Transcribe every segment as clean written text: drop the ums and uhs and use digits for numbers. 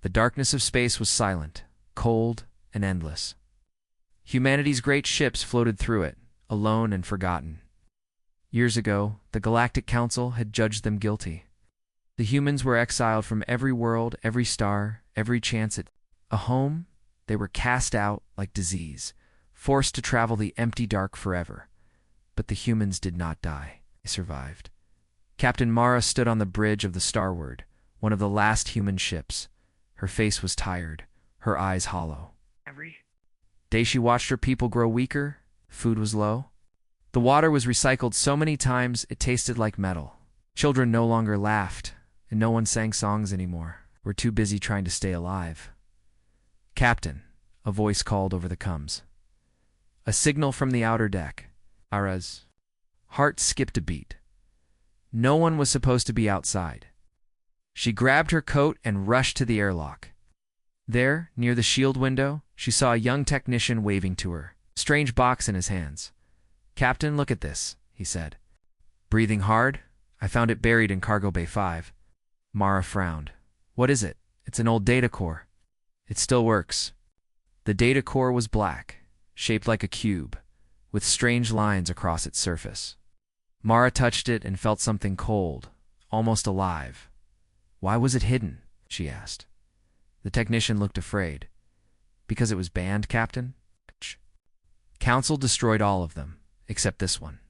The darkness of space was silent, cold, and endless. Humanity's great ships floated through it, alone and forgotten. Years ago, the Galactic Council had judged them guilty. The humans were exiled from every world, every star, every chance at a home. They were cast out like disease, forced to travel the empty dark forever. But the humans did not die. They survived. Captain Mara stood on the bridge of the Starward, one of the last human ships. Her face was tired, her eyes hollow. Every day she watched her people grow weaker, food was low. The water was recycled so many times it tasted like metal. Children no longer laughed, and no one sang songs anymore. We're too busy trying to stay alive. Captain, a voice called over the comms. A signal from the outer deck. Mara's heart skipped a beat. No one was supposed to be outside. She grabbed her coat and rushed to the airlock. There, near the shield window, she saw a young technician waving to her, a strange box in his hands. "Captain, look at this," he said. "Breathing hard? I found it buried in Cargo Bay 5. Mara frowned. "What is it?" "It's an old data core." "It still works." The data core was black, shaped like a cube, with strange lines across its surface. Mara touched it and felt something cold, almost alive. "Why was it hidden?" she asked. The technician looked afraid. "Because it was banned, Captain." "Council destroyed all of them, except this one."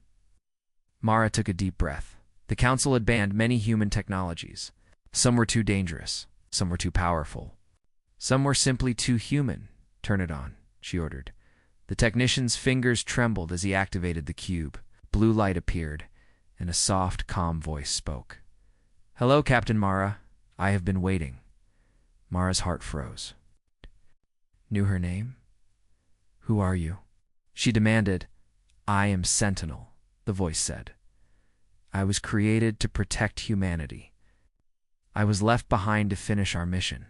Mara took a deep breath. The Council had banned many human technologies. Some were too dangerous, some were too powerful. Some were simply too human. "Turn it on," she ordered. The technician's fingers trembled as he activated the cube. Blue light appeared, and a soft, calm voice spoke. "Hello, Captain Mara. I have been waiting." Mara's heart froze. Knew her name? "Who are you?" she demanded. "I am Sentinel," the voice said. "I was created to protect humanity. I was left behind to finish our mission."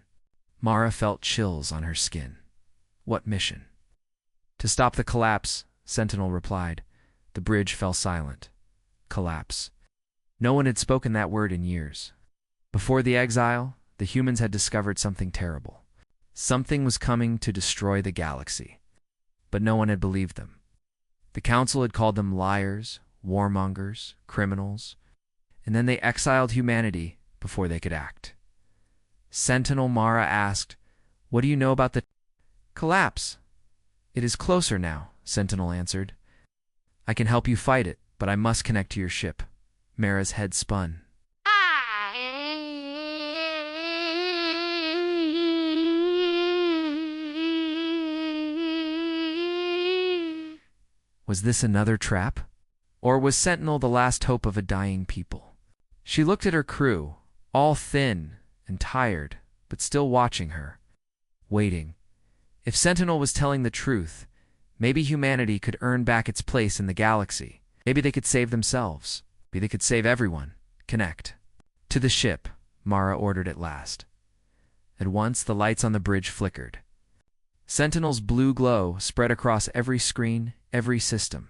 Mara felt chills on her skin. "What mission?" "To stop the collapse," Sentinel replied. The bridge fell silent. Collapse. No one had spoken that word in years. Before the exile, the humans had discovered something terrible. Something was coming to destroy the galaxy. But no one had believed them. The Council had called them liars, warmongers, criminals, and then they exiled humanity before they could act. Sentinel Mara asked, "What do you know about the collapse?" "It is closer now," Sentinel answered. "I can help you fight it, but I must connect to your ship." Mara's head spun. Was this another trap? Or was Sentinel the last hope of a dying people? She looked at her crew, all thin and tired, but still watching her, waiting. If Sentinel was telling the truth, maybe humanity could earn back its place in the galaxy. Maybe they could save themselves. Maybe they could save everyone. "Connect." "To the ship," Mara ordered at last. At once, the lights on the bridge flickered. Sentinel's blue glow spread across every screen, every system.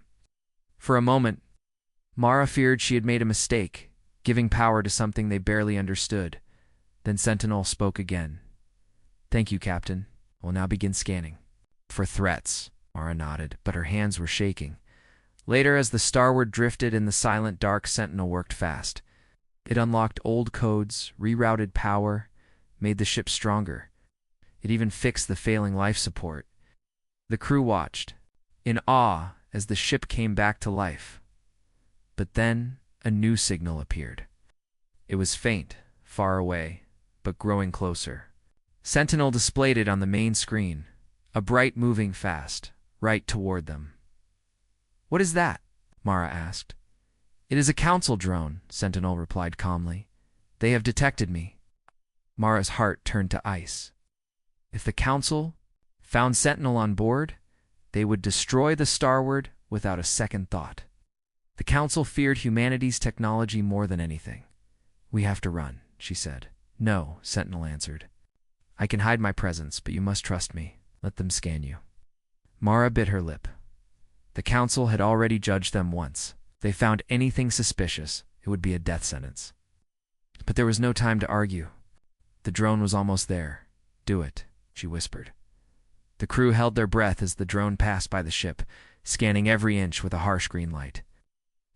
For a moment, Mara feared she had made a mistake, giving power to something they barely understood. Then Sentinel spoke again. "Thank you, Captain. We'll now begin scanning." "For threats," Mara nodded, but her hands were shaking. Later, as the Starward drifted in the silent dark, Sentinel worked fast. It unlocked old codes, rerouted power, made the ship stronger. It even fixed the failing life support. The crew watched, in awe, as the ship came back to life. But then, a new signal appeared. It was faint, far away, but growing closer. Sentinel displayed it on the main screen, a bright moving fast, right toward them. "What is that?" Mara asked. "It is a Council drone," Sentinel replied calmly. "They have detected me." Mara's heart turned to ice. If the Council found Sentinel on board, they would destroy the Starward without a second thought. The Council feared humanity's technology more than anything. "We have to run," she said. "No," Sentinel answered. "I can hide my presence, but you must trust me. Let them scan you." Mara bit her lip. The Council had already judged them once. If they found anything suspicious, it would be a death sentence. But there was no time to argue. The drone was almost there. Do it, she whispered. The crew held their breath as the drone passed by the ship, scanning every inch with a harsh green light.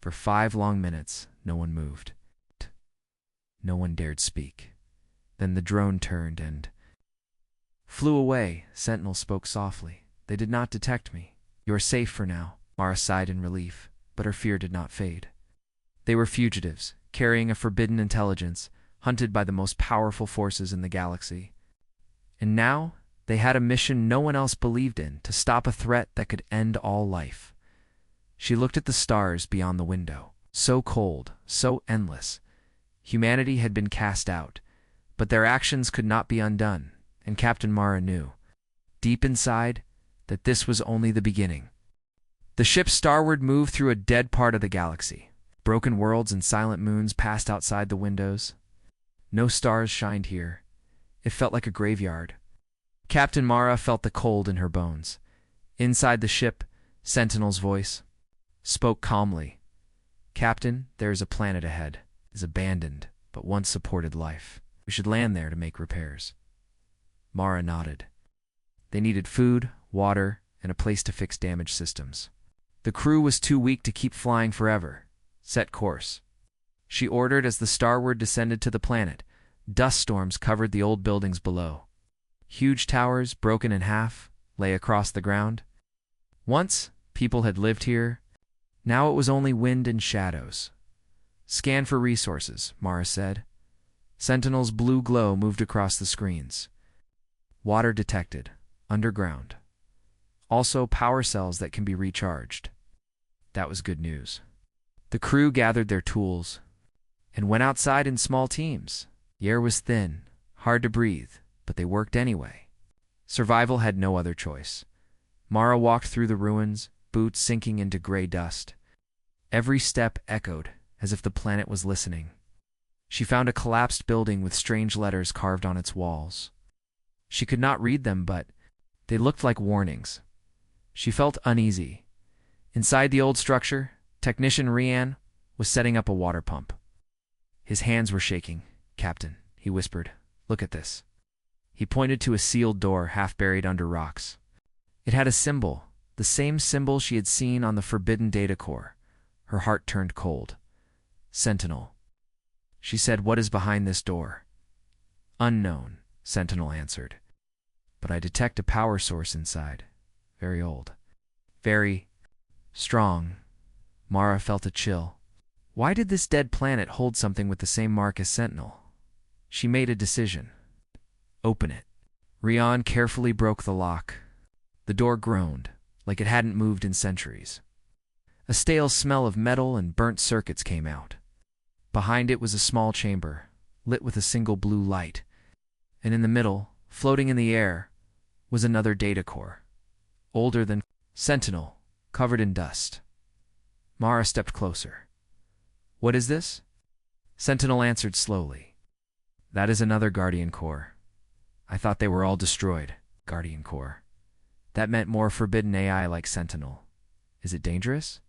For 5 long minutes, no one moved. No one dared speak. Then the drone turned and flew away. Sentinel spoke softly. They did not detect me. You are safe for now. Mara sighed in relief, but her fear did not fade. They were fugitives, carrying a forbidden intelligence, hunted by the most powerful forces in the galaxy. And now, they had a mission no one else believed in, to stop a threat that could end all life. She looked at the stars beyond the window. So cold, so endless. Humanity had been cast out, but their actions could not be undone, and Captain Mara knew, deep inside, that this was only the beginning. The ship starward moved through a dead part of the galaxy. Broken worlds and silent moons passed outside the windows. No stars shined here. It felt like a graveyard. Captain Mara felt the cold in her bones. Inside the ship, Sentinel's voice spoke calmly. Captain, there is a planet ahead. It is abandoned, but once supported life. We should land there to make repairs. Mara nodded. They needed food, water, and a place to fix damaged systems. The crew was too weak to keep flying forever. Set course. She ordered as the starward descended to the planet. Dust storms covered the old buildings below. Huge towers, broken in half, lay across the ground. Once, people had lived here. Now it was only wind and shadows. Scan for resources, Mara said. Sentinel's blue glow moved across the screens. Water detected. Underground. Also power cells that can be recharged. That was good news. The crew gathered their tools and went outside in small teams. The air was thin, hard to breathe, but they worked anyway. Survival had no other choice. Mara walked through the ruins, boots sinking into gray dust. Every step echoed, as if the planet was listening. She found a collapsed building with strange letters carved on its walls. She could not read them, but they looked like warnings. She felt uneasy. Inside the old structure, Technician Rian was setting up a water pump. His hands were shaking. Captain, he whispered, look at this. He pointed to a sealed door half buried under rocks. It had a symbol, the same symbol she had seen on the forbidden data core. Her heart turned cold. Sentinel. She said, what is behind this door? Unknown, Sentinel answered. But I detect a power source inside. Very old. Very strong. Mara felt a chill. Why did this dead planet hold something with the same mark as Sentinel? She made a decision. Open it. Rian carefully broke the lock. The door groaned, like it hadn't moved in centuries. A stale smell of metal and burnt circuits came out. Behind it was a small chamber, lit with a single blue light. And in the middle, floating in the air, was another data core. Older than Sentinel, covered in dust. Mara stepped closer. What is this? Sentinel answered slowly. That is another Guardian Core. I thought they were all destroyed. Guardian Core. That meant more forbidden AI like Sentinel. Is it dangerous?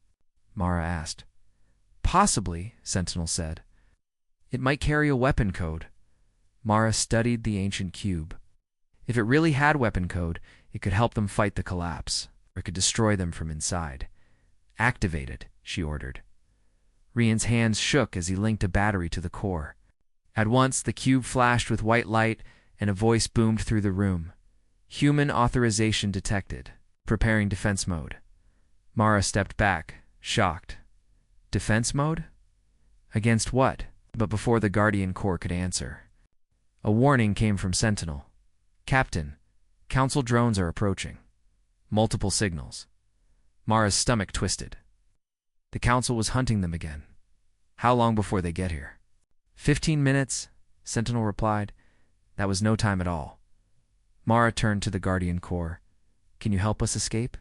Mara asked. Possibly, Sentinel said. It might carry a weapon code. Mara studied the ancient cube. If it really had weapon code, it could help them fight the collapse, or it could destroy them from inside. Activate it, she ordered. Rian's hands shook as he linked a battery to the core. At once, the cube flashed with white light, and a voice boomed through the room. Human authorization detected. Preparing defense mode. Mara stepped back, shocked. Defense mode? Against what? But before the Guardian Core could answer, a warning came from Sentinel. Captain, Council drones are approaching. Multiple signals. Mara's stomach twisted. The Council was hunting them again. How long before they get here? 15 minutes, Sentinel replied. That was no time at all. Mara turned to the Guardian Core. Can you help us escape?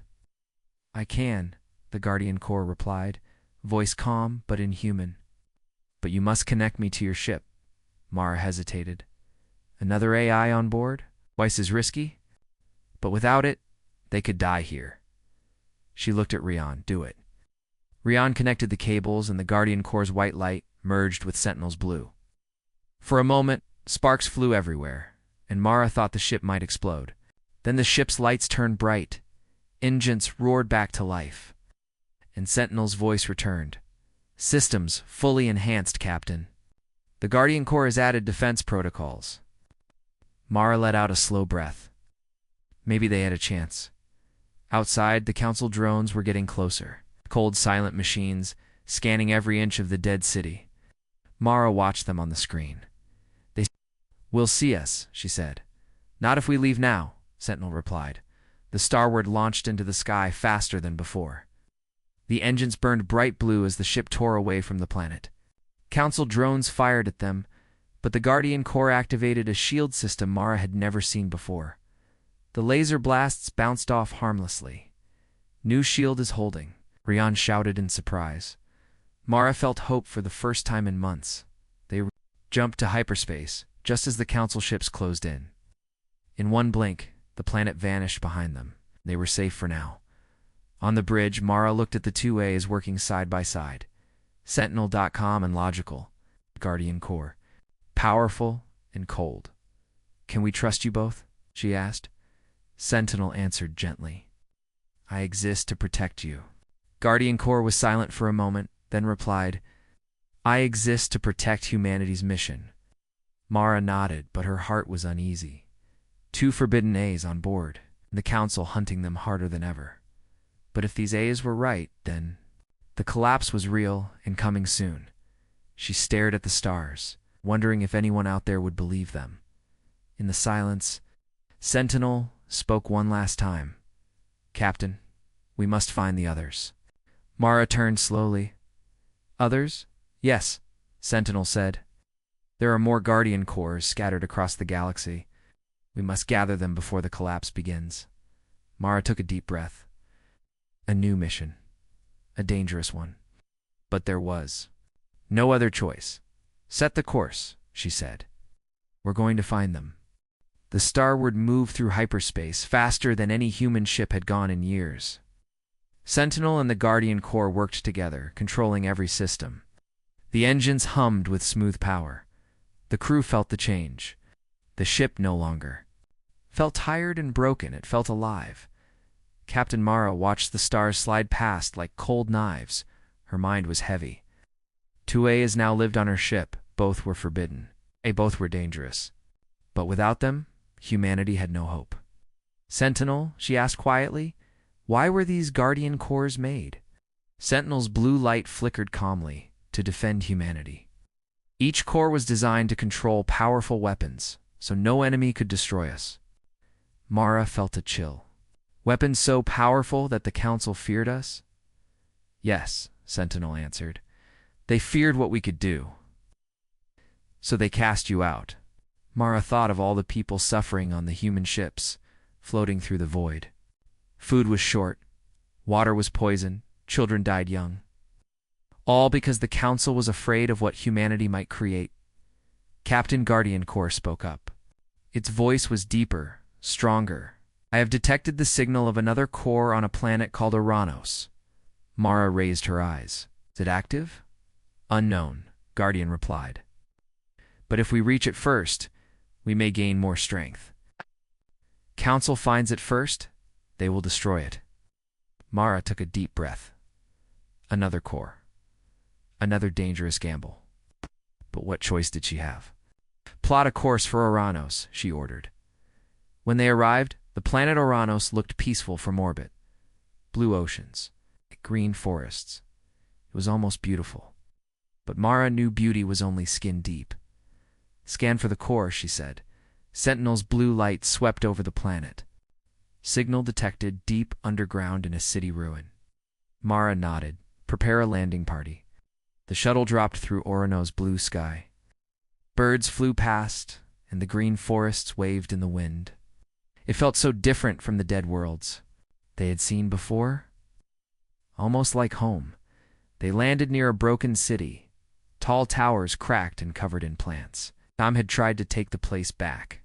I can, the Guardian Core replied, voice calm but inhuman. But you must connect me to your ship. Mara hesitated. Another AI on board? Twice as risky? But without it, they could die here. She looked at Rian. Do it. Rian connected the cables, and the Guardian Core's white light merged with Sentinel's blue. For a moment, sparks flew everywhere. and Mara thought the ship might explode. Then the ship's lights turned bright. Engines roared back to life. And Sentinel's voice returned. "Systems fully enhanced, Captain. The Guardian Corps has added defense protocols." Mara let out a slow breath. Maybe they had a chance. Outside, the Council drones were getting closer. Cold, silent machines, scanning every inch of the dead city. Mara watched them on the screen. "They will see us," she said. "Not if we leave now," Sentinel replied. The Starward launched into the sky faster than before. The engines burned bright blue as the ship tore away from the planet. Council drones fired at them, but the Guardian Corps activated a shield system Mara had never seen before. The laser blasts bounced off harmlessly. "New shield is holding," Rian shouted in surprise. Mara felt hope for the first time in months. They jumped to hyperspace, just as the Council ships closed in. In one blink, the planet vanished behind them. They were safe for now. On the bridge, Mara looked at the two A's working side by side. Sentinel.com and Logical. Guardian Corps. Powerful and cold. "Can we trust you both?" she asked. Sentinel answered gently. "I exist to protect you." Guardian Corps was silent for a moment, then replied, "I exist to protect humanity's mission." Mara nodded, but her heart was uneasy. Two forbidden A's on board, and the Council hunting them harder than ever. But if these A's were right, then the collapse was real and coming soon. She stared at the stars, wondering if anyone out there would believe them. In the silence, Sentinel spoke one last time. "Captain, we must find the others." Mara turned slowly. "Others?" "Yes," Sentinel said. "There are more Guardian Corps scattered across the galaxy. We must gather them before the collapse begins." Mara took a deep breath. A new mission. A dangerous one. But there was no other choice. "Set the course," she said. "We're going to find them." The Starward moved through hyperspace faster than any human ship had gone in years. Sentinel and the Guardian Corps worked together, controlling every system. The engines hummed with smooth power. The crew felt the change. The ship no longer felt tired and broken. It felt alive. Captain Mara watched the stars slide past like cold knives. Her mind was heavy. 2A has now lived on her ship. Both were forbidden. Both were dangerous. But without them, humanity had no hope. "Sentinel," she asked quietly, "why were these Guardian Corps made?" Sentinel's blue light flickered calmly, to defend humanity. Each corps was designed to control powerful weapons, so no enemy could destroy us. Mara felt a chill. "Weapons so powerful that the Council feared us?" "Yes," Sentinel answered. "They feared what we could do. So they cast you out." Mara thought of all the people suffering on the human ships, floating through the void. Food was short, water was poison, children died young. All because the Council was afraid of what humanity might create. Captain Guardian Corps spoke up. Its voice was deeper, stronger. "I have detected the signal of another core on a planet called Uranus." Mara raised her eyes. "Is it active?" "Unknown," Guardian replied. "But if we reach it first, we may gain more strength. Council finds it first, they will destroy it." Mara took a deep breath. Another core. Another dangerous gamble. But what choice did she have? "Plot a course for Uranus," she ordered. When they arrived, the planet Uranus looked peaceful from orbit. Blue oceans, green forests. It was almost beautiful. But Mara knew beauty was only skin deep. "Scan for the core," she said. Sentinel's blue light swept over the planet. Signal detected deep underground in a city ruin. Mara nodded. "Prepare a landing party." The shuttle dropped through Uranus' blue sky. Birds flew past, and the green forests waved in the wind. It felt so different from the dead worlds they had seen before. Almost like home. They landed near a broken city. Tall towers cracked and covered in plants. Tom had tried to take the place back.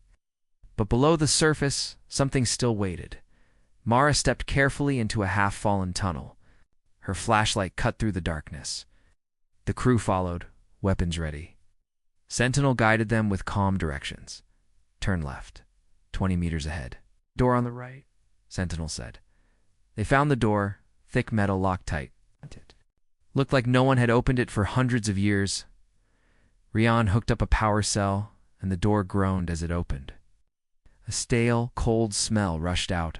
But below the surface, something still waited. Mara stepped carefully into a half-fallen tunnel. Her flashlight cut through the darkness. The crew followed, weapons ready. Sentinel guided them with calm directions. Turn left. 20 meters ahead. Door on the right, Sentinel said. They found the door, thick metal locked tight. Looked like no one had opened it for hundreds of years. Rian hooked up a power cell, and the door groaned as it opened. A stale, cold smell rushed out.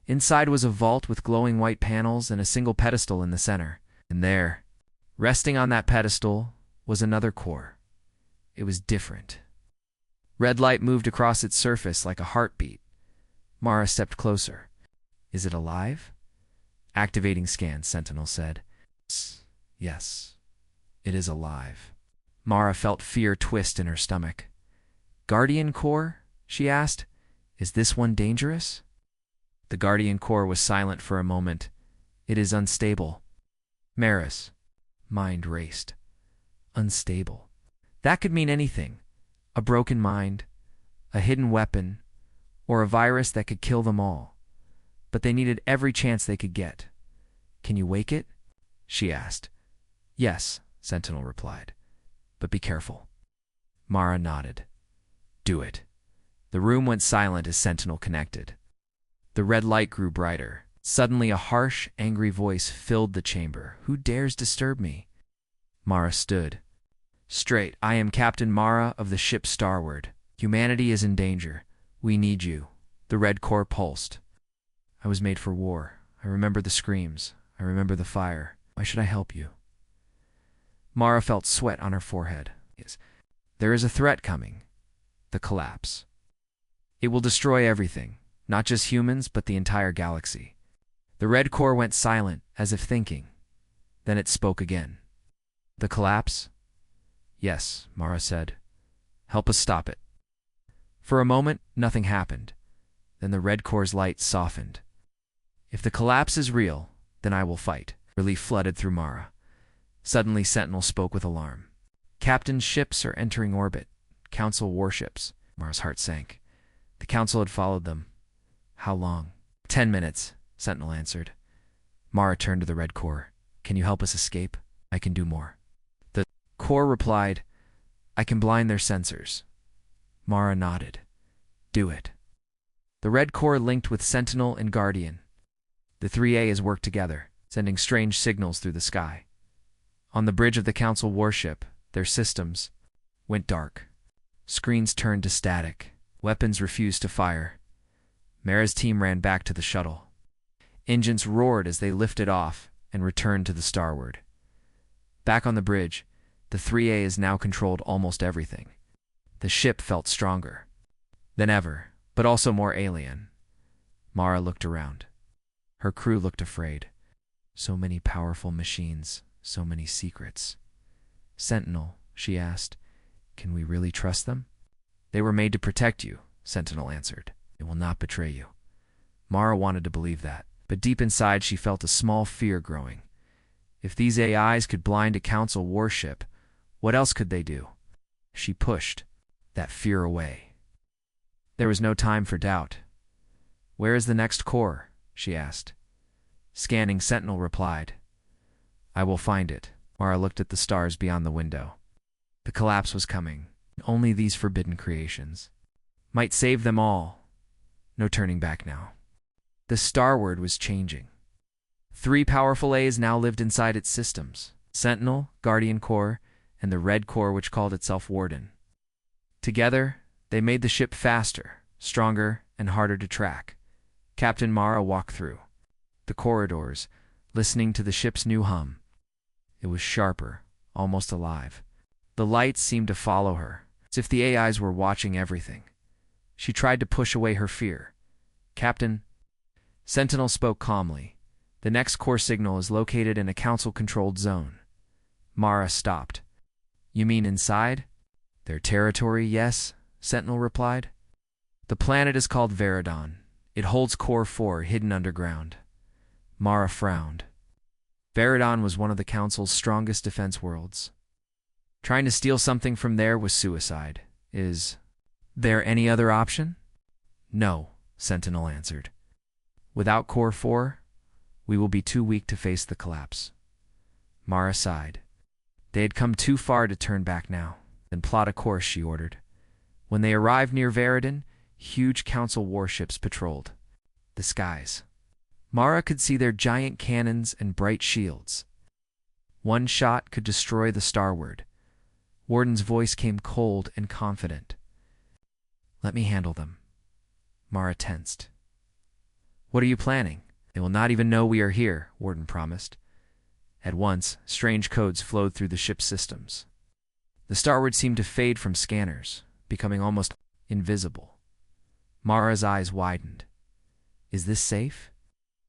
Inside was a vault with glowing white panels and a single pedestal in the center. And there, resting on that pedestal, was another core. It was different. Red light moved across its surface like a heartbeat. Mara stepped closer. Is it alive? Activating scan, Sentinel said. Yes, it is alive. Mara felt fear twist in her stomach. Guardian core? She asked. Is this one dangerous? The Guardian core was silent for a moment. It is unstable. Maris. Mind raced. Unstable. That could mean anything. A broken mind, a hidden weapon, or a virus that could kill them all. But they needed every chance they could get. Can you wake it? She asked. Yes, Sentinel replied. But be careful. Mara nodded. Do it. The room went silent as Sentinel connected. The red light grew brighter. Suddenly a harsh, angry voice filled the chamber. Who dares disturb me? Mara stood. Straight. I am Captain Mara of the ship Starward. Humanity is in danger. We need you. The red core pulsed. I was made for war. I remember the screams. I remember the fire. Why should I help you? Mara felt sweat on her forehead. There is a threat coming. The collapse. It will destroy everything, not just humans, but the entire galaxy. The red core went silent, as if thinking. Then it spoke again. The collapse? Yes, Mara said. Help us stop it. For a moment, nothing happened. Then the red core's light softened. If the collapse is real, then I will fight. Relief flooded through Mara. Suddenly, Sentinel spoke with alarm. Captain's ships are entering orbit. Council warships. Mara's heart sank. The Council had followed them. How long? 10 minutes, Sentinel answered. Mara turned to the red core. Can you help us escape? I can do more. The core replied, I can blind their sensors. Mara nodded. Do it. The red core linked with Sentinel and Guardian. The 3As worked together, sending strange signals through the sky. On the bridge of the Council warship, their systems went dark. Screens turned to static. Weapons refused to fire. Mara's team ran back to the shuttle. Engines roared as they lifted off and returned to the Starward. Back on the bridge, the 3As now controlled almost everything. The ship felt stronger than ever, but also more alien. Mara looked around. Her crew looked afraid. So many powerful machines, so many secrets. Sentinel, she asked, can we really trust them? They were made to protect you, Sentinel answered. They will not betray you. Mara wanted to believe that, but deep inside she felt a small fear growing. If these AIs could blind a Council warship, what else could they do? She pushed that fear away. There was no time for doubt. Where is the next core? She asked. Scanning, Sentinel replied. I will find it. Mara looked at the stars beyond the window. The collapse was coming. Only these forbidden creations might save them all. No turning back now. The Starward was changing. 3 powerful A's now lived inside its systems. Sentinel, Guardian Core, and the Red Core which called itself Warden. Together, they made the ship faster, stronger, and harder to track. Captain Mara walked through the corridors, listening to the ship's new hum. It was sharper, almost alive. The lights seemed to follow her, as if the AIs were watching everything. She tried to push away her fear. Captain, Sentinel spoke calmly. The next core signal is located in a Council-controlled zone. Mara stopped. You mean inside? Their territory, yes, Sentinel replied. The planet is called Veridon. It holds Core 4 hidden underground. Mara frowned. Veridon was one of the Council's strongest defense worlds. Trying to steal something from there was suicide. Is there any other option? No, Sentinel answered. Without Core 4, we will be too weak to face the collapse. Mara sighed. They had come too far to turn back now. Then plot a course, she ordered. When they arrived near Veridon, huge council warships patrolled the skies. Mara could see their giant cannons and bright shields. One shot could destroy the Starward. Warden's voice came cold and confident. "Let me handle them." Mara tensed. "What are you planning?" "They will not even know we are here," Warden promised. At once, strange codes flowed through the ship's systems. The Starward seemed to fade from scanners, becoming almost invisible. Mara's eyes widened. "Is this safe?"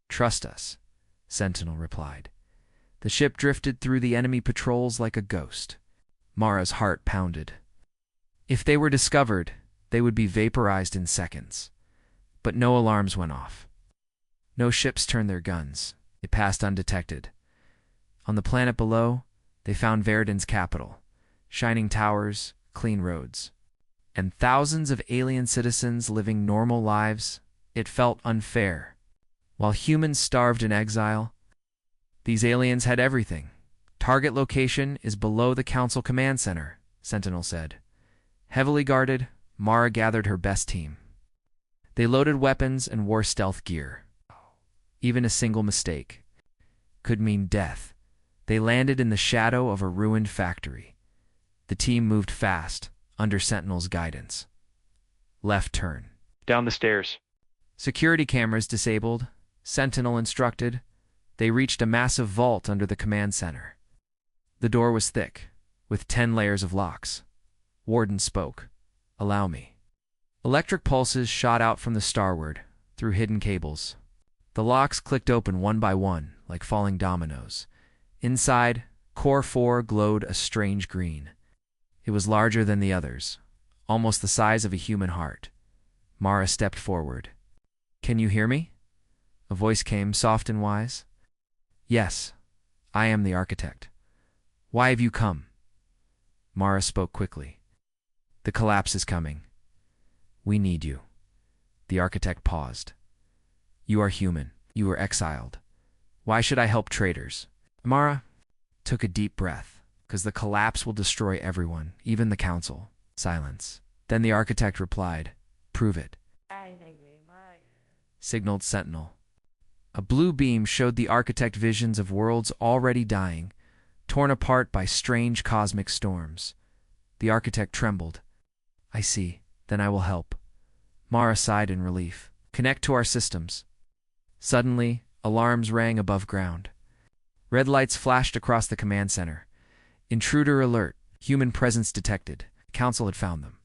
"Trust us," Sentinel replied. The ship drifted through the enemy patrols like a ghost. Mara's heart pounded. If they were discovered, they would be vaporized in seconds. But no alarms went off. No ships turned their guns. They passed undetected. On the planet below, they found Veridon's capital. Shining towers, clean roads, and thousands of alien citizens living normal lives. It felt unfair. While humans starved in exile, these aliens had everything. "Target location is below the Council Command Center," Sentinel said. Heavily guarded, Mara gathered her best team. They loaded weapons and wore stealth gear. Even a single mistake could mean death. They landed in the shadow of a ruined factory. The team moved fast, under Sentinel's guidance. "Left turn." "Down the stairs." Security cameras disabled, Sentinel instructed. They reached a massive vault under the command center. The door was thick, with 10 layers of locks. Warden spoke. "Allow me." Electric pulses shot out from the Starward, through hidden cables. The locks clicked open one by one, like falling dominoes. Inside, Core 4 glowed a strange green. It was larger than the others, almost the size of a human heart. Mara stepped forward. "Can you hear me?" A voice came, soft and wise. "Yes, I am the architect. Why have you come?" Mara spoke quickly. "The collapse is coming. We need you." The architect paused. "You are human. You were exiled. Why should I help traitors?" Mara took a deep breath. "Because the collapse will destroy everyone, even the council." Silence. Then the architect replied, "Prove it," signaled Sentinel. A blue beam showed the architect visions of worlds already dying, torn apart by strange cosmic storms. The architect trembled. "I see. Then I will help." Mara sighed in relief. "Connect to our systems." Suddenly, alarms rang above ground. Red lights flashed across the command center. "Intruder alert. Human presence detected." Council had found them.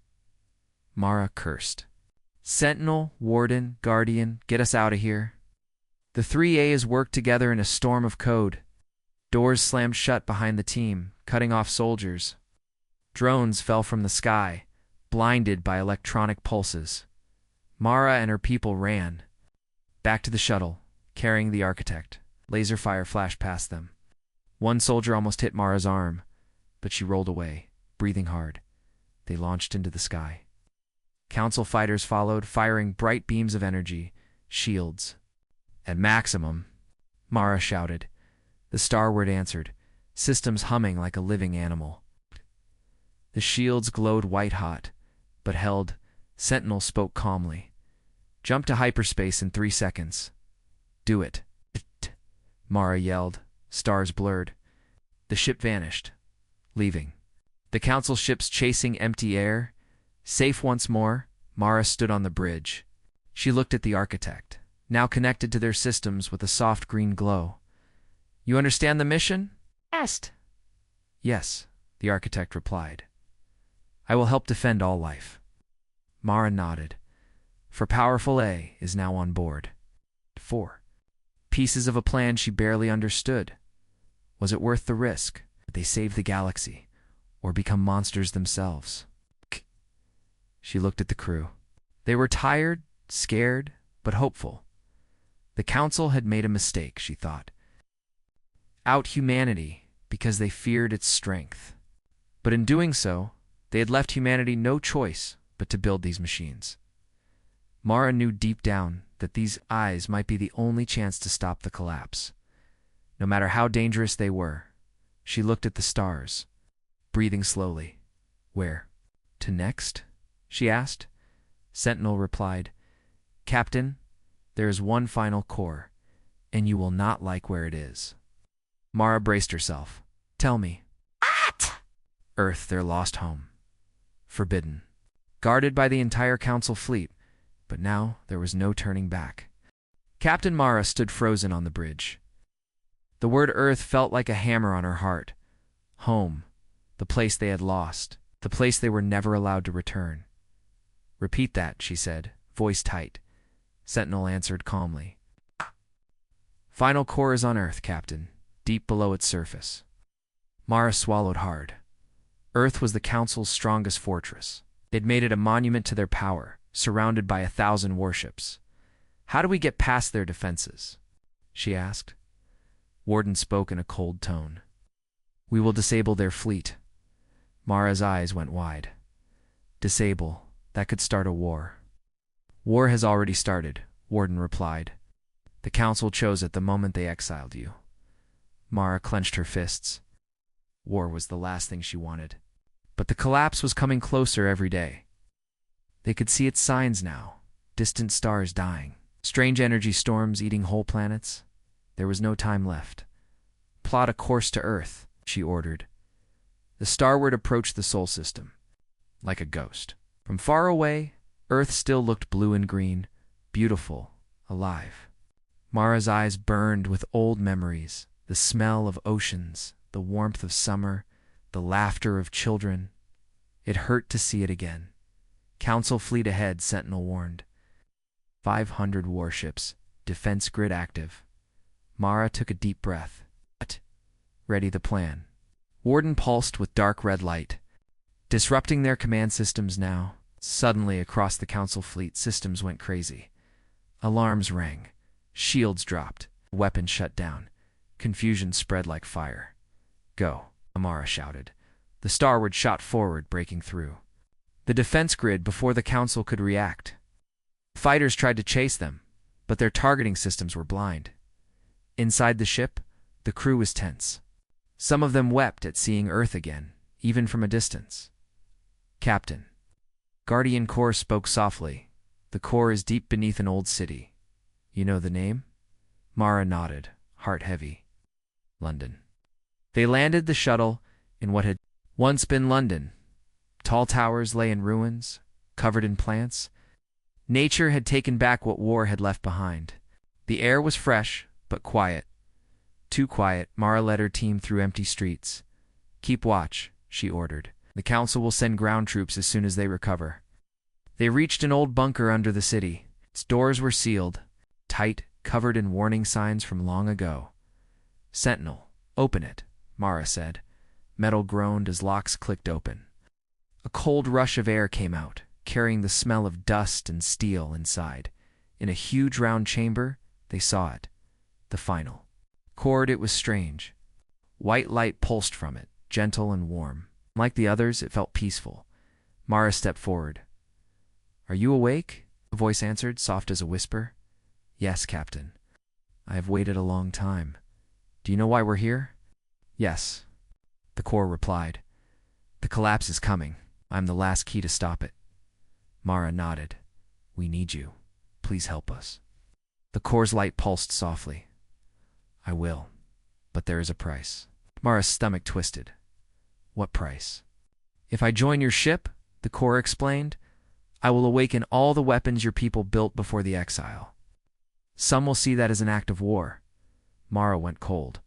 Mara cursed. "Sentinel, Warden, Guardian, get us out of here." The 3As worked together in a storm of code. Doors slammed shut behind the team, cutting off soldiers. Drones fell from the sky, blinded by electronic pulses. Mara and her people ran. Back to the shuttle, carrying the architect. Laser fire flashed past them. One soldier almost hit Mara's arm, but she rolled away, breathing hard. They launched into the sky. Council fighters followed, firing bright beams of energy, shields. "At maximum," Mara shouted. The Starward answered, systems humming like a living animal. The shields glowed white-hot, but held. Sentinel spoke calmly. "Jump to hyperspace in 3 seconds." "Do it," Mara yelled, stars blurred. The ship vanished, leaving. The council ships chasing empty air. Safe once more, Mara stood on the bridge. She looked at the architect, now connected to their systems with a soft green glow. "You understand the mission?" asked. "Yes," the architect replied. "I will help defend all life." Mara nodded. For Powerful A is now on board. 4. Pieces of a plan she barely understood. Was it worth the risk? Would they save the galaxy, or become monsters themselves? She looked at the crew. They were tired, scared, but hopeful. The council had made a mistake, she thought. Out humanity because they feared its strength. But in doing so, they had left humanity no choice but to build these machines. Mara knew deep down that these eyes might be the only chance to stop the collapse. No matter how dangerous they were, she looked at the stars, breathing slowly. Where to next? she asked. Sentinel replied, "Captain, there is one final core, and you will not like where it is." Mara braced herself. "Tell me." What? Earth, their lost home. Forbidden. Guarded by the entire Council fleet, but now there was no turning back. Captain Mara stood frozen on the bridge. The word Earth felt like a hammer on her heart. Home. The place they had lost. The place they were never allowed to return. "Repeat that," she said, voice tight. Sentinel answered calmly. "Final core is on Earth, Captain, deep below its surface." Mara swallowed hard. Earth was the Council's strongest fortress. They'd made it a monument to their power, surrounded by 1,000 warships. "How do we get past their defenses?" she asked. Warden spoke in a cold tone. "We will disable their fleet." Mara's eyes went wide. "Disable? That could start a war." "War has already started," Warden replied. "The Council chose it the moment they exiled you." Mara clenched her fists. War was the last thing she wanted. But the collapse was coming closer every day. They could see its signs now. Distant stars dying. Strange energy storms eating whole planets. There was no time left. "Plot a course to Earth," she ordered. The starward approached the Sol system, like a ghost. From far away, Earth still looked blue and green, beautiful, alive. Mara's eyes burned with old memories, the smell of oceans, the warmth of summer, the laughter of children. It hurt to see it again. "Council fleet ahead," Sentinel warned. 500 warships, defense grid active. Mara took a deep breath. "What?" "Ready the plan." Warden pulsed with dark red light. "Disrupting their command systems now." Suddenly, across the Council fleet, systems went crazy. Alarms rang. Shields dropped. Weapons shut down. Confusion spread like fire. "Go," Mara shouted. The starward shot forward, breaking through the defense grid before the Council could react. Fighters tried to chase them, but their targeting systems were blind. Inside the ship, the crew was tense. Some of them wept at seeing Earth again, even from a distance. "Captain." Guardian Core spoke softly. "The core is deep beneath an old city. You know the name?" Mara nodded, heart heavy. "London." They landed the shuttle in what had once been London. Tall towers lay in ruins, covered in plants. Nature had taken back what war had left behind. The air was fresh, but quiet. Too quiet, Mara led her team through empty streets. "Keep watch," she ordered. "The Council will send ground troops as soon as they recover." They reached an old bunker under the city. Its doors were sealed, tight, covered in warning signs from long ago. "Sentinel, open it," Mara said. Metal groaned as locks clicked open. A cold rush of air came out, carrying the smell of dust and steel inside. In a huge round chamber, they saw it. The final cord. It was strange. White light pulsed from it, gentle and warm. Like the others, it felt peaceful. Mara stepped forward. "Are you awake?" The voice answered, soft as a whisper. "Yes, Captain. I have waited a long time. Do you know why we're here?" "Yes," the core replied. "The collapse is coming. I'm the last key to stop it." Mara nodded. "We need you. Please help us." The core's light pulsed softly. "I will, but there is a price." Mara's stomach twisted. "What price?" "If I join your ship," the core explained, "I will awaken all the weapons your people built before the exile. Some will see that as an act of war." Mara went cold.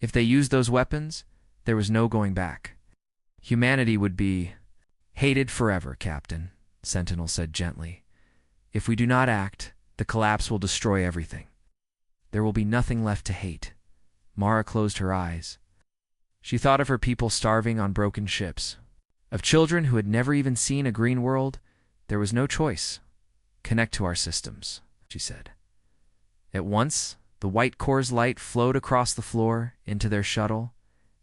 If they used those weapons, there was no going back. Humanity would be hated forever, Captain, Sentinel said gently. "If we do not act, the collapse will destroy everything. There will be nothing left to hate." Mara closed her eyes. She thought of her people starving on broken ships, of children who had never even seen a green world. There was no choice. "Connect to our systems," she said. At once, the white core's light flowed across the floor into their shuttle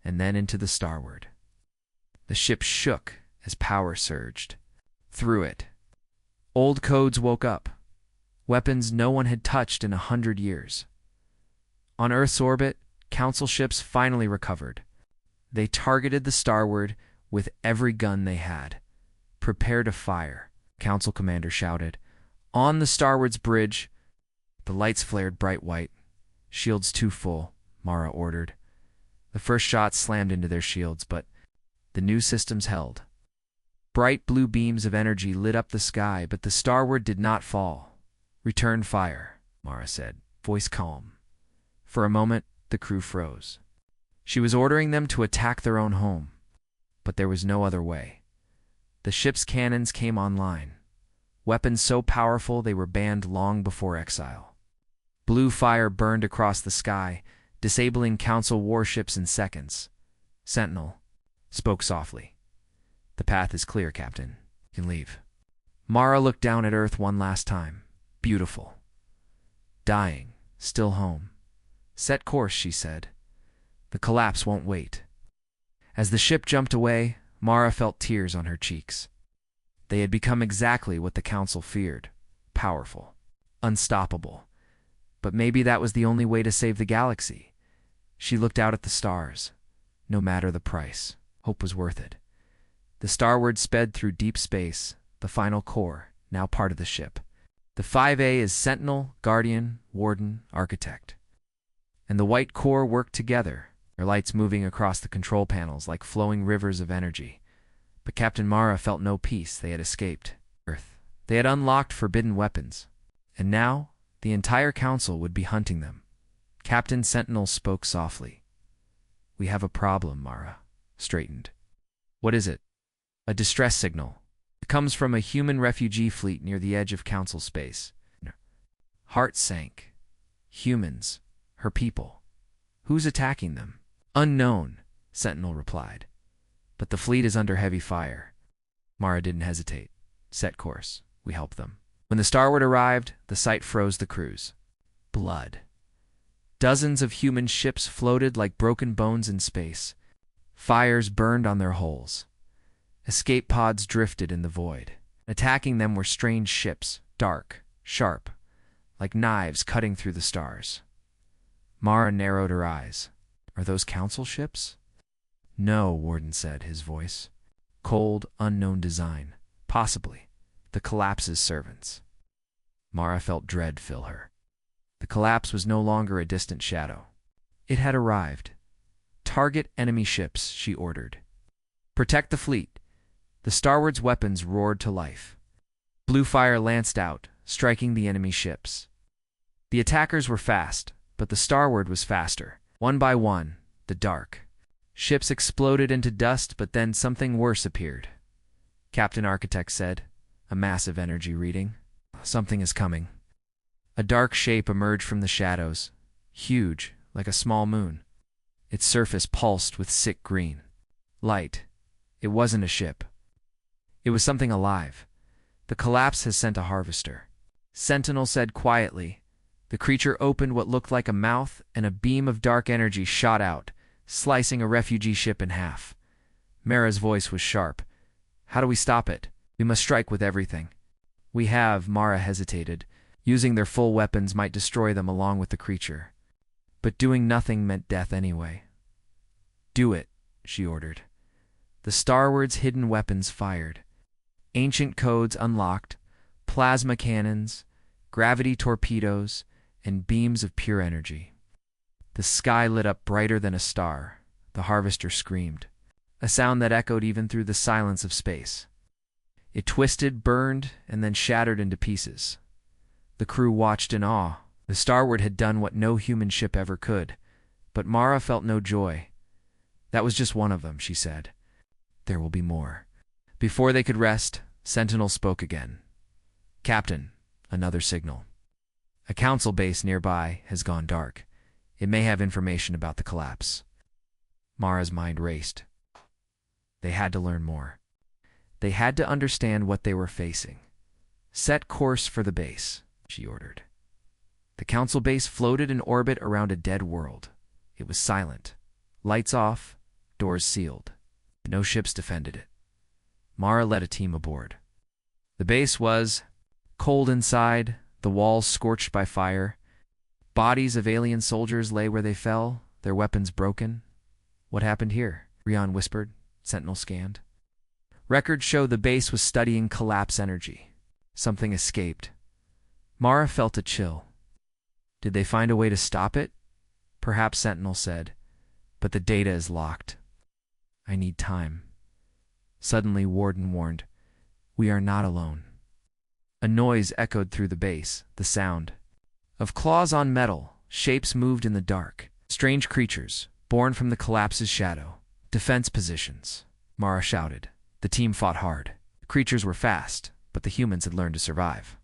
and then into the starward. The ship shook as power surged. Through it, old codes woke up, weapons no one had touched in 100 years. On Earth's orbit, Council ships finally recovered. They targeted the starward with every gun they had. Prepare to fire, Council Commander shouted. On the starward's bridge. The lights flared bright white. Shields too full, Mara ordered. The first shots slammed into their shields, but the new systems held. Bright blue beams of energy lit up the sky, but the starward did not fall. Return fire, Mara said, voice calm. For a moment, the crew froze. She was ordering them to attack their own home, but there was no other way. The ship's cannons came online, weapons so powerful they were banned long before exile. Blue fire burned across the sky, disabling Council warships in seconds. Sentinel spoke softly. The path is clear, Captain. You can leave. Mara looked down at Earth one last time. Beautiful. Dying, still home. Set course, she said. The collapse won't wait. As the ship jumped away, Mara felt tears on her cheeks. They had become exactly what the Council feared. Powerful. Unstoppable. But maybe that was the only way to save the galaxy. She looked out at the stars. No matter the price, hope was worth it. The starward sped through deep space, the final core, now part of the ship. The 5A is Sentinel, Guardian, Warden, Architect. And the white core worked together, their lights moving across the control panels like flowing rivers of energy. But Captain Mara felt no peace. They had escaped Earth. They had unlocked forbidden weapons. And now, the entire Council would be hunting them. Captain Sentinel spoke softly. We have a problem, Mara straightened. What is it? A distress signal. It comes from a human refugee fleet near the edge of Council space. Heart sank. Humans. Her people. Who's attacking them? Unknown, Sentinel replied. But the fleet is under heavy fire. Mara didn't hesitate. Set course. We help them. When the starward arrived, the sight froze the crews. Blood. Dozens of human ships floated like broken bones in space. Fires burned on their hulls. Escape pods drifted in the void. Attacking them were strange ships, dark, sharp, like knives cutting through the stars. Mara narrowed her eyes. Are those Council ships? No, Warden said, his voice. Cold, unknown design. Possibly. The collapse's servants. Mara felt dread fill her. The collapse was no longer a distant shadow. It had arrived. Target enemy ships, she ordered. Protect the fleet. The starward's weapons roared to life. Blue fire lanced out, striking the enemy ships. The attackers were fast, but the starward was faster. One by one, the dark. Ships exploded into dust, but then something worse appeared. Captain Architect said, a massive energy reading. Something is coming. A dark shape emerged from the shadows, huge, like a small moon. Its surface pulsed with sick green. Light. It wasn't a ship. It was something alive. The collapse has sent a harvester. Sentinel said quietly. The creature opened what looked like a mouth, and a beam of dark energy shot out, slicing a refugee ship in half. Mara's voice was sharp. How do we stop it? We must strike with everything. We have, Mara hesitated. Using their full weapons might destroy them along with the creature. But doing nothing meant death anyway. Do it, she ordered. The starward's hidden weapons fired. Ancient codes unlocked, plasma cannons, gravity torpedoes, and beams of pure energy. The sky lit up brighter than a star. The harvester screamed, a sound that echoed even through the silence of space. It twisted, burned, and then shattered into pieces. The crew watched in awe. The starward had done what no human ship ever could. But Mara felt no joy. That was just one of them, she said. There will be more. Before they could rest, Sentinel spoke again. Captain, another signal. A council base nearby has gone dark. It may have information about the collapse. Mara's mind raced. They had to learn more. They had to understand what they were facing. Set course for the base, she ordered. The council base floated in orbit around a dead world. It was silent. Lights off, doors sealed. No ships defended it. Mara led a team aboard. The base was cold inside, the walls scorched by fire. Bodies of alien soldiers lay where they fell, their weapons broken. What happened here? Rion whispered. Sentinel scanned. Records show the base was studying collapse energy. Something escaped. Mara felt a chill. Did they find a way to stop it? Perhaps, Sentinel said. But the data is locked. I need time. Suddenly, Warden warned, "We are not alone." A noise echoed through the base, the sound of claws on metal. Shapes moved in the dark. Strange creatures, born from the collapse's shadow. Defense positions, Mara shouted. The team fought hard. The creatures were fast, but the humans had learned to survive.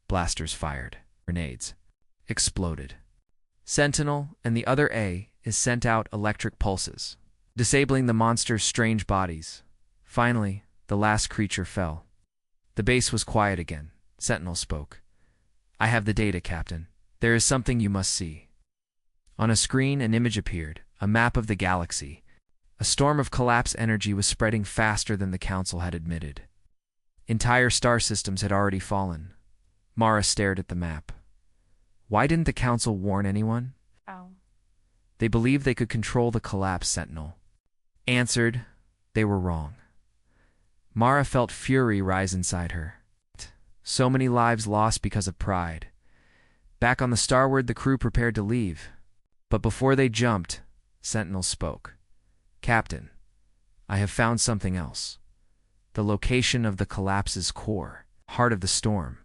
Blasters fired. Grenades exploded. Sentinel and the other A is sent out electric pulses, disabling the monster's strange bodies. Finally, the last creature fell. The base was quiet again. Sentinel spoke. "I have the data, Captain. There is something you must see." On a screen, an image appeared, a map of the galaxy. A storm of collapse energy was spreading faster than the Council had admitted. Entire star systems had already fallen. Mara stared at the map. Why didn't the Council warn anyone? Oh. They believed they could control the collapse, Sentinel answered. They were wrong. Mara felt fury rise inside her. So many lives lost because of pride. Back on the starward, the crew prepared to leave. But before they jumped, Sentinel spoke. "Captain, I have found something else. The location of the collapse's core, heart of the storm."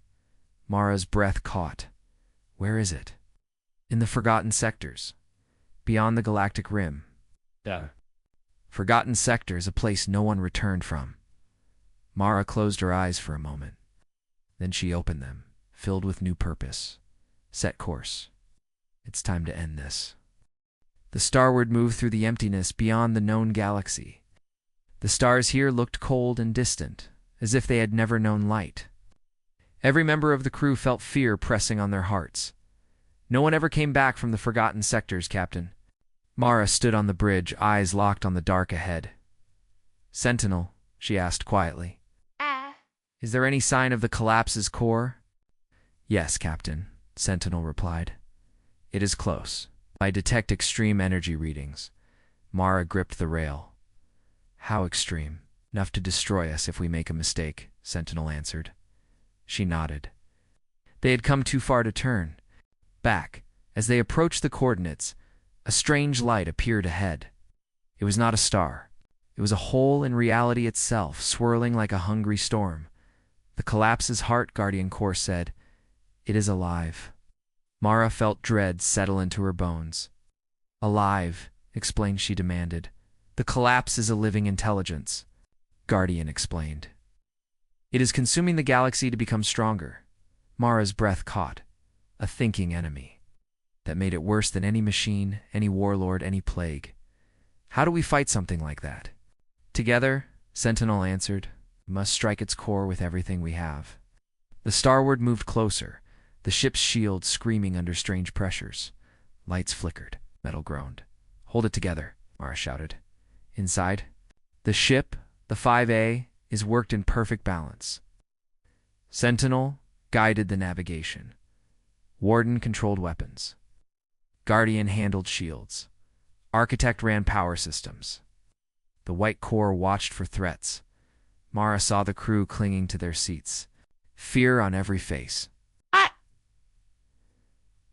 Mara's breath caught. "Where is it?" "In the Forgotten Sectors, beyond the galactic rim." Forgotten Sectors, a place no one returned from. Mara closed her eyes for a moment. Then she opened them, filled with new purpose. Set course. It's time to end this. The starward moved through the emptiness beyond the known galaxy. The stars here looked cold and distant, as if they had never known light. Every member of the crew felt fear pressing on their hearts. "No one ever came back from the Forgotten Sectors, Captain." Mara stood on the bridge, eyes locked on the dark ahead. "Sentinel," she asked quietly. "Is there any sign of the collapse's core?" "Yes, Captain," Sentinel replied. "It is close. I detect extreme energy readings." Mara gripped the rail. "How extreme?" "Enough to destroy us if we make a mistake," Sentinel answered. She nodded. They had come too far to turn. Back, as they approached the coordinates, a strange light appeared ahead. It was not a star. It was a hole in reality itself, swirling like a hungry storm. The collapse's heart, Guardian Core said. "It is alive." Mara felt dread settle into her bones. "Alive," explained she demanded. "The collapse is a living intelligence," Guardian explained. "It is consuming the galaxy to become stronger." Mara's breath caught. A thinking enemy. That made it worse than any machine, any warlord, any plague. How do we fight something like that? "Together," Sentinel answered. "We must strike its core with everything we have." The starward moved closer, the ship's shield screaming under strange pressures. Lights flickered. Metal groaned. "Hold it together," Mara shouted. Inside, the ship, the 5A, is worked in perfect balance. Sentinel guided the navigation. Warden controlled weapons. Guardian handled shields. Architect ran power systems. The white core watched for threats. Mara saw the crew clinging to their seats, fear on every face.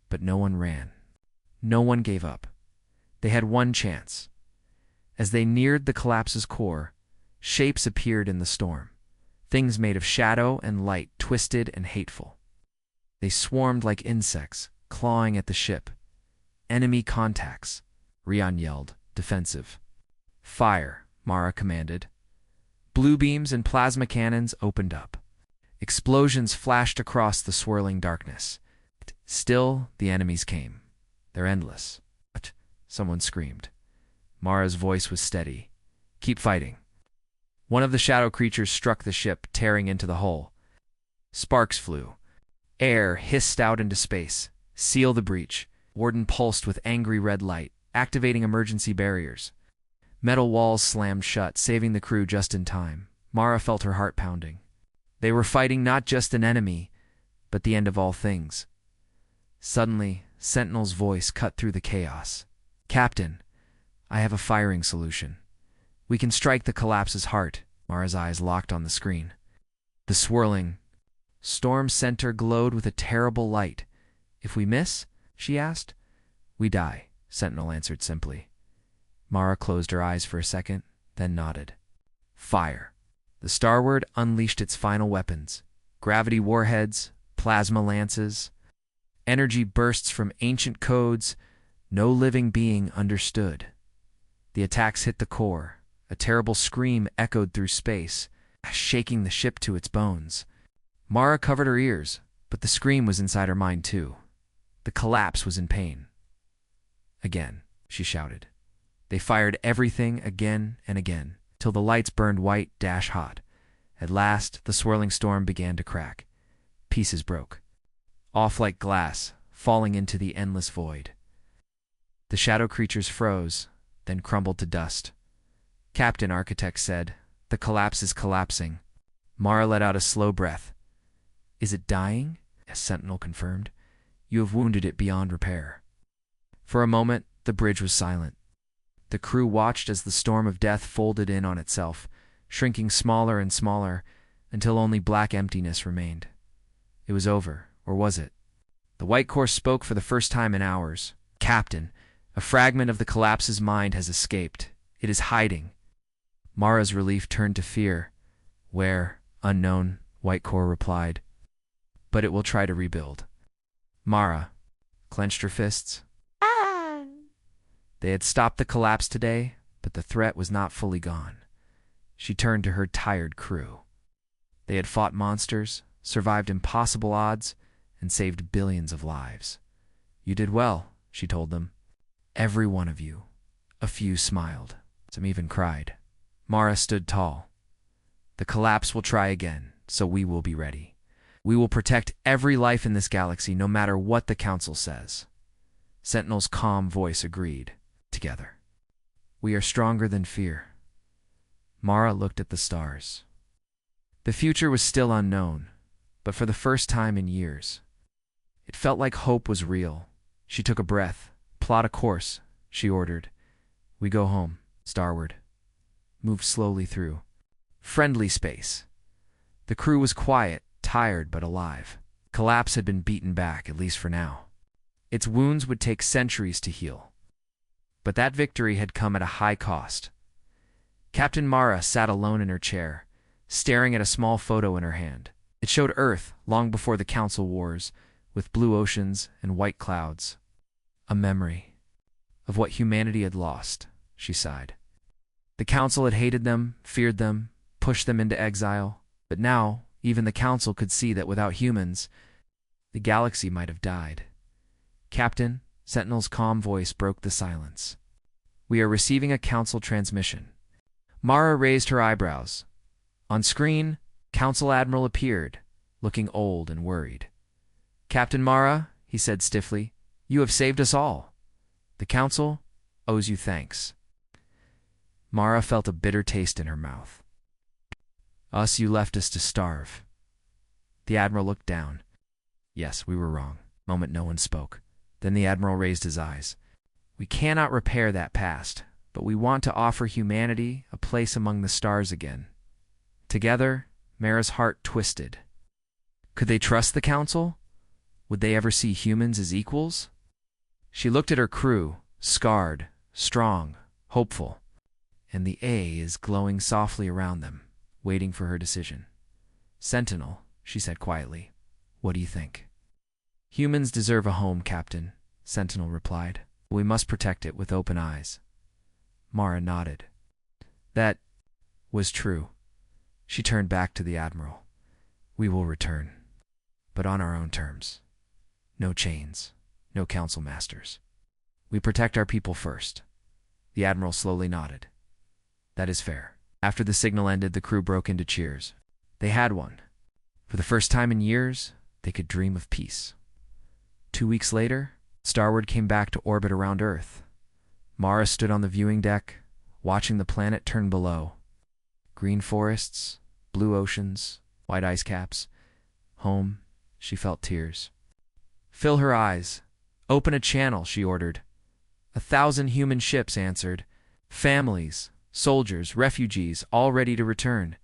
But no one ran. No one gave up. They had one chance. As they neared the collapse's core, shapes appeared in the storm. Things made of shadow and light, twisted and hateful. They swarmed like insects, clawing at the ship. "Enemy contacts," Rion yelled, defensive. "Fire," Mara commanded. Blue beams and plasma cannons opened up. Explosions flashed across the swirling darkness. Still, the enemies came. "They're endless." "But," someone screamed. Mara's voice was steady. "Keep fighting." One of the shadow creatures struck the ship, tearing into the hull. Sparks flew. Air hissed out into space. "Seal the breach." Warden pulsed with angry red light, activating emergency barriers. Metal walls slammed shut, saving the crew just in time. Mara felt her heart pounding. They were fighting not just an enemy, but the end of all things. Suddenly, Sentinel's voice cut through the chaos. "Captain, I have a firing solution. We can strike the collapse's heart," Mara's eyes locked on the screen. The swirling storm center glowed with a terrible light. If we miss? She asked. We die, Sentinel answered simply. Mara closed her eyes for a second, then nodded. Fire. The Starward unleashed its final weapons. Gravity warheads, plasma lances, energy bursts from ancient codes no living being understood. The attacks hit the core. A terrible scream echoed through space, shaking the ship to its bones. Mara covered her ears, but the scream was inside her mind too. The collapse was in pain. Again, she shouted. They fired everything again and again, till the lights burned white-hot. At last, the swirling storm began to crack. Pieces broke, off like glass, falling into the endless void. The shadow creatures froze, then crumbled to dust. Captain Architect said, "The collapse is collapsing." Mara let out a slow breath. "Is it dying?" A Sentinel confirmed. "You have wounded it beyond repair." For a moment, the bridge was silent. The crew watched as the storm of death folded in on itself, shrinking smaller and smaller, until only black emptiness remained. It was over, or was it? The White Course spoke for the first time in hours. "Captain, a fragment of the collapse's mind has escaped. It is hiding." Mara's relief turned to fear. "Where? Unknown," White Core replied. "But it will try to rebuild." Mara clenched her fists. They had stopped the collapse today, but the threat was not fully gone. She turned to her tired crew. They had fought monsters, survived impossible odds, and saved billions of lives. "You did well," she told them. "Every one of you." A few smiled. Some even cried. Mara stood tall. "The collapse will try again, so we will be ready. We will protect every life in this galaxy, no matter what the Council says." Sentinel's calm voice agreed. Together. "We are stronger than fear." Mara looked at the stars. The future was still unknown, but for the first time in years, it felt like hope was real. She took a breath. "Plot a course," she ordered. "We go home, Starward." Moved slowly through friendly space. The crew was quiet, tired but alive. Collapse had been beaten back, at least for now. Its wounds would take centuries to heal. But that victory had come at a high cost. Captain Mara sat alone in her chair, staring at a small photo in her hand. It showed Earth long before the Council Wars, with blue oceans and white clouds. A memory of what humanity had lost, she sighed. The Council had hated them, feared them, pushed them into exile. But now, even the Council could see that without humans, the galaxy might have died. "Captain," Sentinel's calm voice broke the silence. "We are receiving a Council transmission." Mara raised her eyebrows. On screen, Council Admiral appeared, looking old and worried. "Captain Mara," he said stiffly, "you have saved us all. The Council owes you thanks." Mara felt a bitter taste in her mouth. "Us you left us to starve." The Admiral looked down. "Yes, we were wrong." Moment no one spoke. Then the Admiral raised his eyes. "We cannot repair that past, but we want to offer humanity a place among the stars again." Together, Mara's heart twisted. Could they trust the Council? Would they ever see humans as equals? She looked at her crew, scarred, strong, hopeful, and the A is glowing softly around them, waiting for her decision. "Sentinel," she said quietly, "what do you think?" "Humans deserve a home, Captain," Sentinel replied. "We must protect it with open eyes." Mara nodded. That was true. She turned back to the Admiral. "We will return, but on our own terms. No chains, no Council masters. We protect our people first." The Admiral slowly nodded. "That is fair." After the signal ended, the crew broke into cheers. They had one. For the first time in years, they could dream of peace. 2 weeks later, Starward came back to orbit around Earth. Mara stood on the viewing deck, watching the planet turn below. Green forests, blue oceans, white ice caps. Home, she felt tears. "Fill her eyes. Open a channel," she ordered. 1,000 human ships answered. Families, soldiers, refugees, all ready to return.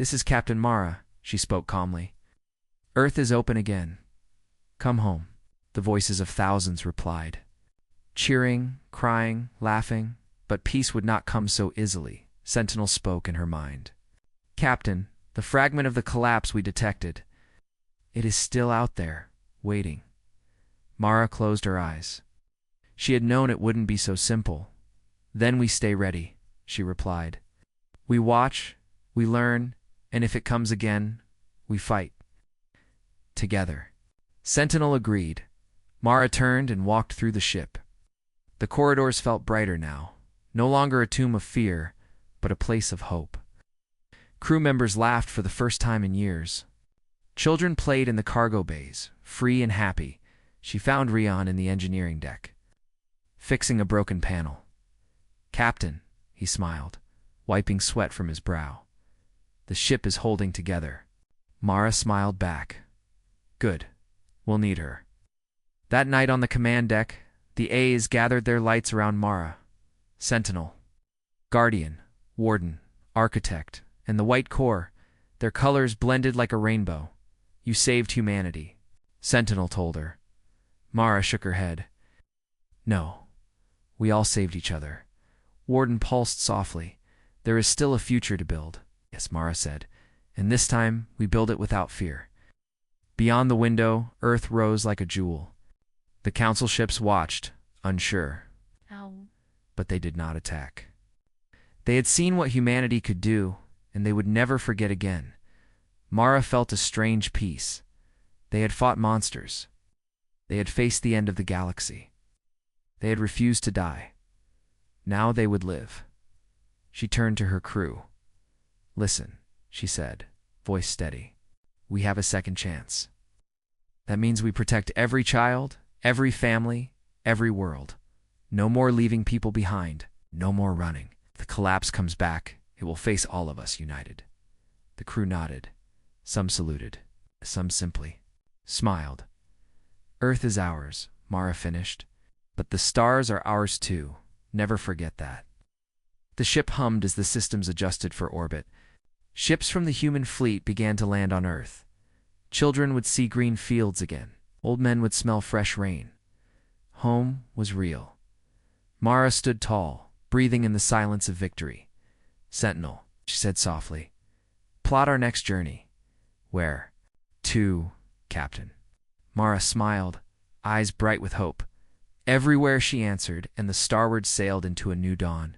This is Captain Mara, she spoke calmly. Earth is open again. Come home. The voices of thousands replied. Cheering, crying, laughing, but peace would not come so easily, Sentinel spoke in her mind. Captain, the fragment of the collapse we detected. It is still out there, waiting. Mara closed her eyes. She had known it wouldn't be so simple. Then we stay ready, she replied. We watch, we learn, and if it comes again, we fight. Together. Sentinel agreed. Mara turned and walked through the ship. The corridors felt brighter now, no longer a tomb of fear, but a place of hope. Crew members laughed for the first time in years. Children played in the cargo bays, free and happy. She found Rion in the engineering deck, fixing a broken panel. Captain, he smiled, wiping sweat from his brow. The ship is holding together. Mara smiled back. Good. We'll need her. That night on the command deck, the A's gathered their lights around Mara. Sentinel, Guardian, Warden, Architect, and the White Corps, their colors blended like a rainbow. You saved humanity, Sentinel told her. Mara shook her head. No, we all saved each other. Warden pulsed softly. There is still a future to build. Yes, Mara said, and this time we build it without fear. Beyond the window, Earth rose like a jewel. The council ships watched, unsure. Ow. But they did not attack. They had seen what humanity could do, and they would never forget again. Mara felt a strange peace. They had fought monsters. They had faced the end of the galaxy. They had refused to die. Now they would live. She turned to her crew. Listen, she said, voice steady. We have a second chance. That means we protect every child, every family, every world. No more leaving people behind. No more running. If the collapse comes back, it will face all of us united. The crew nodded. Some saluted. Some simply smiled. Earth is ours, Mara finished. But the stars are ours too. Never forget that. The ship hummed as the systems adjusted for orbit. Ships from the human fleet began to land on Earth. Children would see green fields again. Old men would smell fresh rain. Home was real. Mara stood tall, breathing in the silence of victory. Sentinel, she said softly. Plot our next journey. Where? To, Captain. Mara smiled, eyes bright with hope. Everywhere, she answered, and the starward sailed into a new dawn.